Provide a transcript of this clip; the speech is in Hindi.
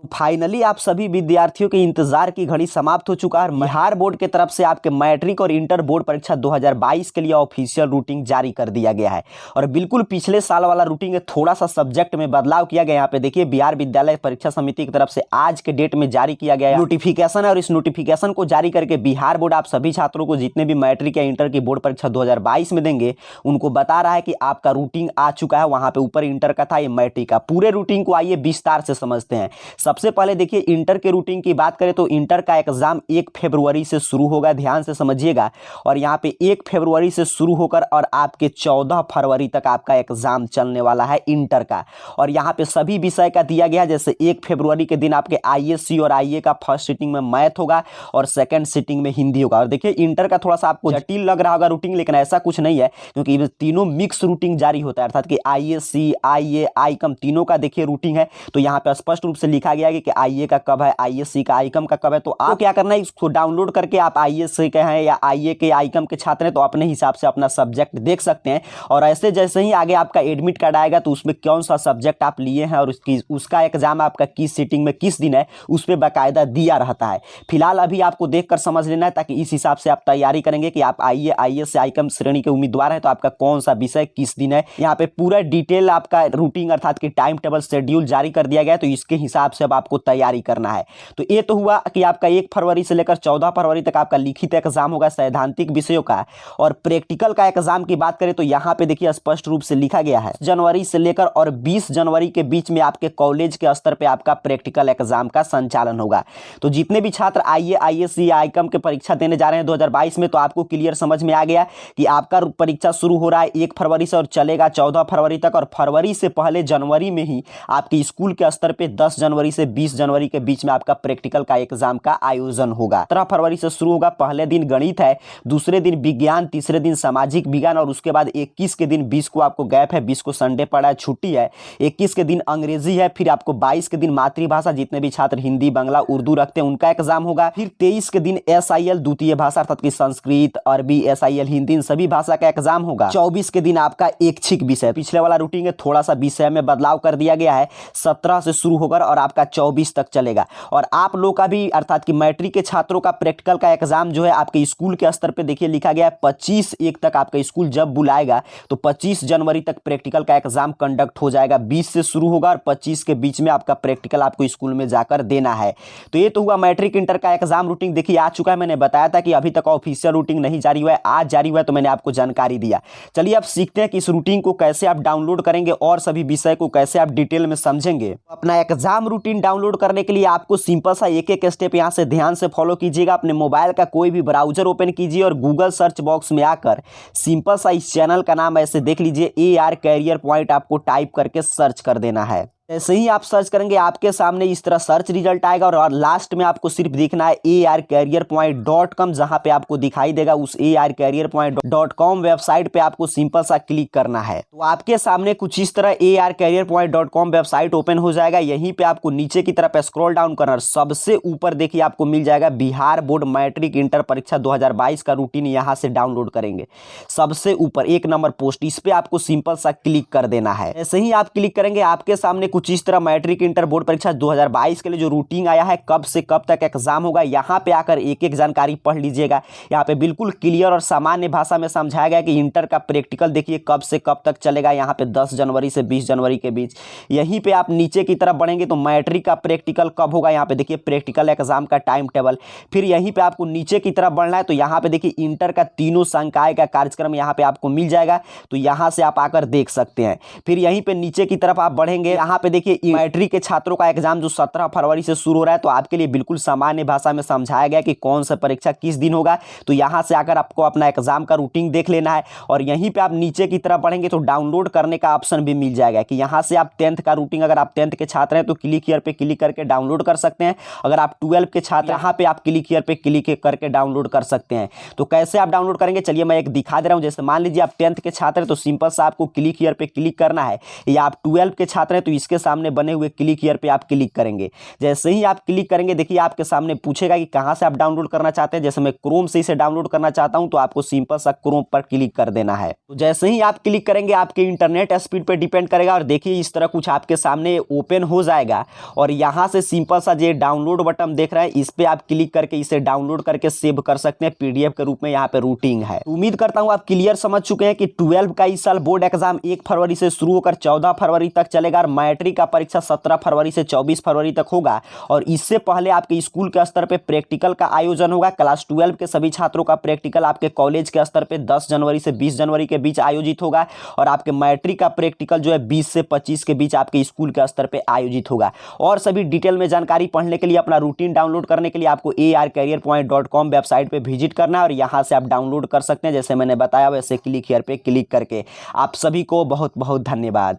फाइनली आप सभी विद्यार्थियों के इंतजार की घड़ी समाप्त हो चुका है। बिहार बोर्ड के तरफ से आपके मैट्रिक और इंटर बोर्ड परीक्षा 2022 के लिए ऑफिशियल रूटीन जारी कर दिया गया है और बिल्कुल पिछले साल वाला रूटीन है, थोड़ा सा सब्जेक्ट में बदलाव किया गया। यहाँ पे देखिए बिहार विद्यालय परीक्षा समिति की तरफ से आज के डेट में जारी किया गया नोटिफिकेशन है और इस नोटिफिकेशन को जारी करके बिहार बोर्ड आप सभी छात्रों को जितने भी मैट्रिक या इंटर की बोर्ड परीक्षा 2022 में देंगे उनको बता रहा है कि आपका रूटीन आ चुका है। वहां पे ऊपर इंटर का था, ये मैट्रिक का। पूरे रूटीन को आइए विस्तार से समझते हैं। सबसे पहले देखिए इंटर के रूटीन की बात करें तो इंटर का एग्जाम 1 फरवरी से शुरू होगा, ध्यान से समझिएगा। और यहाँ पे 1 फरवरी से शुरू होकर और आपके 14 फरवरी तक आपका एग्जाम चलने वाला है इंटर का। और यहाँ पे सभी विषय का दिया गया, जैसे 1 फरवरी के दिन आपके आईएससी और आईए का फर्स्ट सीटिंग में मैथ होगा और सेकंड सीटिंग में हिंदी होगा। और देखिए इंटर का थोड़ा सा आपको जटिल लग रहा होगा रूटीन, लेकिन ऐसा कुछ नहीं है क्योंकि ये तीनों मिक्स रूटीन जारी होता है, अर्थात कि आईएससी आईए आईकम तीनों का देखिए रूटीन है। तो यहाँ पे स्पष्ट रूप से लिखा गया है कि आईए का कब है, आईएससी का आईकम का कब है। तो आप क्या करना है, इसको डाउनलोड करके आप आईएससी के हैं या आईए के आईकम के छात्र हैं तो अपने हिसाब से अपना सब्जेक्ट देख सकते हैं। और ऐसे जैसे ही आगे आपका एडमिट कार्ड आएगा तो उसमें कौन सा सब्जेक्ट आप लिए हैं और उसका एग्जाम आपका किस सीटिंग में किस दिन है उस पर बाकायदा दिया रहता है। फिलहाल अभी आपको देखकर समझ लेना है ताकि इस हिसाब से आप तैयारी करेंगे कि आप आईए आईएस से आईकम श्रेणी के उम्मीदवार हैं तो आपका कौन सा विषय किस दिन है। यहाँ पे पूरा डिटेल आपका रूटीन अर्थात कि टाइम टेबल शेड्यूल जारी कर दिया गया है, तो इसके हिसाब से अब आपको तैयारी करना है। तो ये तो हुआ कि आपका 1 फरवरी से लेकर 14 फरवरी तक आपका लिखित एग्जाम होगा सैद्धांतिक विषयों का। और प्रैक्टिकल का एग्जाम की बात करें तो यहाँ पे देखिए स्पष्ट रूप से लिखा गया है जनवरी से लेकर और 20 जनवरी के बीच में आपके कॉलेज के स्तर पे आपका प्रैक्टिकल एग्जाम का संचालन होगा। तो जितने भी छात्र आईए आईएससी आईकम के परीक्षा देने जा रहे हैं 2022 में, तो आपको क्लियर समझ में आ गया कि आपका परीक्षा शुरू हो रहा है 1 फरवरी से और चलेगा 14 फरवरी तक। और फरवरी से पहले जनवरी में ही आपके स्कूल के स्तर पे 10 जनवरी से 20 जनवरी के बीच में आपका प्रैक्टिकल का एग्जाम का आयोजन होगा। 17 फरवरी से शुरू होगा, पहले दिन गणित है, दूसरे दिन विज्ञान, तीसरे दिन सामाजिक विज्ञान और उसके बाद 21 के दिन 20 को आपको गैप है, 20 को संडे पड़ा है, छुट्टी है, 21 के दिन अंग्रेजी है, फिर आपको 22 के दिन मातृभाषा, जितने भी छात्र हिंदी बांग्ला उर्दू रखते हैं उनका एग्जाम होगा। फिर 23 के दिन एसआईएल द्वितीय भाषा अर्थात कि संस्कृत अरबी एसआईएल हिंदी इन सभी भाषा का एग्जाम होगा। 24 के दिन आपका ऐच्छिक विषय, पिछले वाला रूटीन है थोड़ा सा विषय में बदलाव कर दिया गया है, 17 से शुरू होकर और आपका 24 तक चलेगा। और आप लोग का भी अर्थात कि मैट्रिक के छात्रों का प्रैक्टिकल का एग्जाम जो है आपके स्कूल के स्तर पे देखिए लिखा गया है 25/1 तक आपका स्कूल जब बुलाएगा तो 25 जनवरी तक प्रैक्टिकल का एग्जाम कंडक्ट हो जाएगा। 20 से शुरू होगा और 25 के बीच में आपका प्रैक्टिकल आपको स्कूल में जाकर देना है। तो ये तो हुआ मैट्रिक इंटर का एग्जाम रूटीन। देखिए आ चुका है, मैंने बताया था कि अभी तक ऑफिशियल रूटीन नहीं जारी हुआ है, आज जारी हुआ है तो मैंने आपको जानकारी दिया। चलिए अब सीखते हैं कि इस रूटीन को कैसे आप डाउनलोड करेंगे और सभी विषय को कैसे आप डिटेल में समझेंगे। अपना एग्जाम रूटीन डाउनलोड करने के लिए आपको सिंपल सा एक एक स्टेप यहां से ध्यान से फॉलो कीजिएगा। अपने मोबाइल का कोई भी ब्राउजर ओपन कीजिए और गूगल सर्च बॉक्स में आकर सिंपल सा इस चैनल का नाम ऐसे देख लीजिए AR कैरियर पॉइंट, आपको टाइप करके सर्च कर देना है। जैसे ही आप सर्च करेंगे आपके सामने इस तरह सर्च रिजल्ट आएगा और लास्ट में आपको सिर्फ देखना है arcareerpoint.com, जहां पे आपको दिखाई देगा उस arcareerpoint.com वेबसाइट पे आपको सिंपल सा क्लिक करना है। तो आपके सामने कुछ इस तरह arcareerpoint.com वेबसाइट ओपन हो जाएगा। यहीं पे आपको नीचे की तरफ स्क्रॉल डाउन करना, सबसे ऊपर देखिए आपको मिल जाएगा बिहार बोर्ड मैट्रिक इंटर परीक्षा 2022 का रूटीन, यहां से डाउनलोड करेंगे। सबसे ऊपर 1 नंबर पोस्ट, इस पे आपको सिंपल सा क्लिक कर देना है। ऐसे ही आप क्लिक करेंगे आपके सामने कुछ इस तरह मैट्रिक इंटर बोर्ड परीक्षा 2022 के लिए जो रूटीन आया है, कब से कब तक एग्जाम होगा, यहां पे आकर एक एक जानकारी पढ़ लीजिएगा। यहां पे बिल्कुल क्लियर और सामान्य भाषा में समझाया गया कि इंटर का प्रैक्टिकल देखिए कब से कब तक चलेगा, यहां पे 10 जनवरी से 20 जनवरी के बीच। यहीं पे आप नीचे की तरफ बढ़ेंगे तो मैट्रिक का प्रैक्टिकल कब होगा, यहां पे देखिए प्रैक्टिकल एग्जाम का टाइम टेबल। फिर यहीं पे आपको नीचे की तरफ बढ़ना है तो यहां पे देखिए इंटर का तीनों संकाय का कार्यक्रम यहां पे आपको मिल जाएगा, तो यहां से आप आकर देख सकते हैं। फिर यहीं पे नीचे की तरफ आप बढ़ेंगे, यहां पे देखिए मैट्रिक के छात्रों का एग्जाम जो 17 फरवरी से शुरू हो रहा है, तो आपके लिए बिल्कुल सामान्य भाषा में समझाया गया कि कौन सा परीक्षा किस दिन होगा। तो यहां से आकर आपको अपना एग्जाम का रूटीन देख लेना है। और यहीं पे आप नीचे की तरफ बढ़ेंगे तो डाउनलोड करने का ऑप्शन भी मिल जाएगा कि यहां से आप 10th का रूटीन, अगर आप 10th के छात्र हैं तो क्लिक हियर पे क्लिक करके डाउनलोड कर सकते हैं। अगर आप 12 के छात्र यहां पे आप क्लिक हियर पे क्लिक करके डाउनलोड कर सकते हैं। तो कैसे आप डाउनलोड करेंगे चलिए मैं एक दिखा दे रहा हूं। जैसे मान लीजिए आप 10th के छात्र हैं तो सिंपल सा आपको क्लिक हियर पे क्लिक करना है, या आप 12 के छात्र हैं तो के सामने बने हुए क्लिक हियर पे आप क्लिक करेंगे। जैसे ही आप क्लिक करेंगे देखिए आपके सामने पूछेगा कि कहां से आप डाउनलोड करना चाहते हैं। जैसे मैं क्रोम से इसे डाउनलोड करना चाहता हूं तो आपको सिंपल सा क्रोम पर क्लिक कर देना है। तो जैसे ही आप क्लिक करेंगे आपके इंटरनेट स्पीड पे डिपेंड करेगा और देखिए इस तरह कुछ आपके सामने ओपन हो जाएगा और यहां से सिंपल सा ये डाउनलोड बटन देख रहे हैं, इस पे आप क्लिक करके इसे डाउनलोड करके सेव कर सकते हैं। पीडीएफ के रूप में यहाँ पे रूटिंग है। उम्मीद करता हूं आप क्लियर समझ चुके हैं कि 12 का इस साल बोर्ड एग्जाम 1 फरवरी से शुरू होकर 14 फरवरी तक चलेगा और मैट्रिक का परीक्षा 17 फरवरी से 24 फरवरी तक होगा। और इससे पहले आपके स्कूल के स्तर पे प्रैक्टिकल का आयोजन होगा। क्लास 12 के सभी छात्रों का प्रैक्टिकल आपके कॉलेज के स्तर पे 10 जनवरी से 20 जनवरी के बीच आयोजित होगा और आपके मैट्रिक का प्रैक्टिकल जो है 20 से 25 के बीच आपके स्कूल के स्तर पे आयोजित होगा। और सभी डिटेल में जानकारी पढ़ने के लिए, अपना रूटीन डाउनलोड करने के लिए आपको arcareerpoint.com वेबसाइट पे विजिट करना है और यहां से आप डाउनलोड कर सकते हैं। जैसे मैंने बताया वैसे क्लिक हियर पे क्लिक करके। आप सभी को बहुत बहुत धन्यवाद।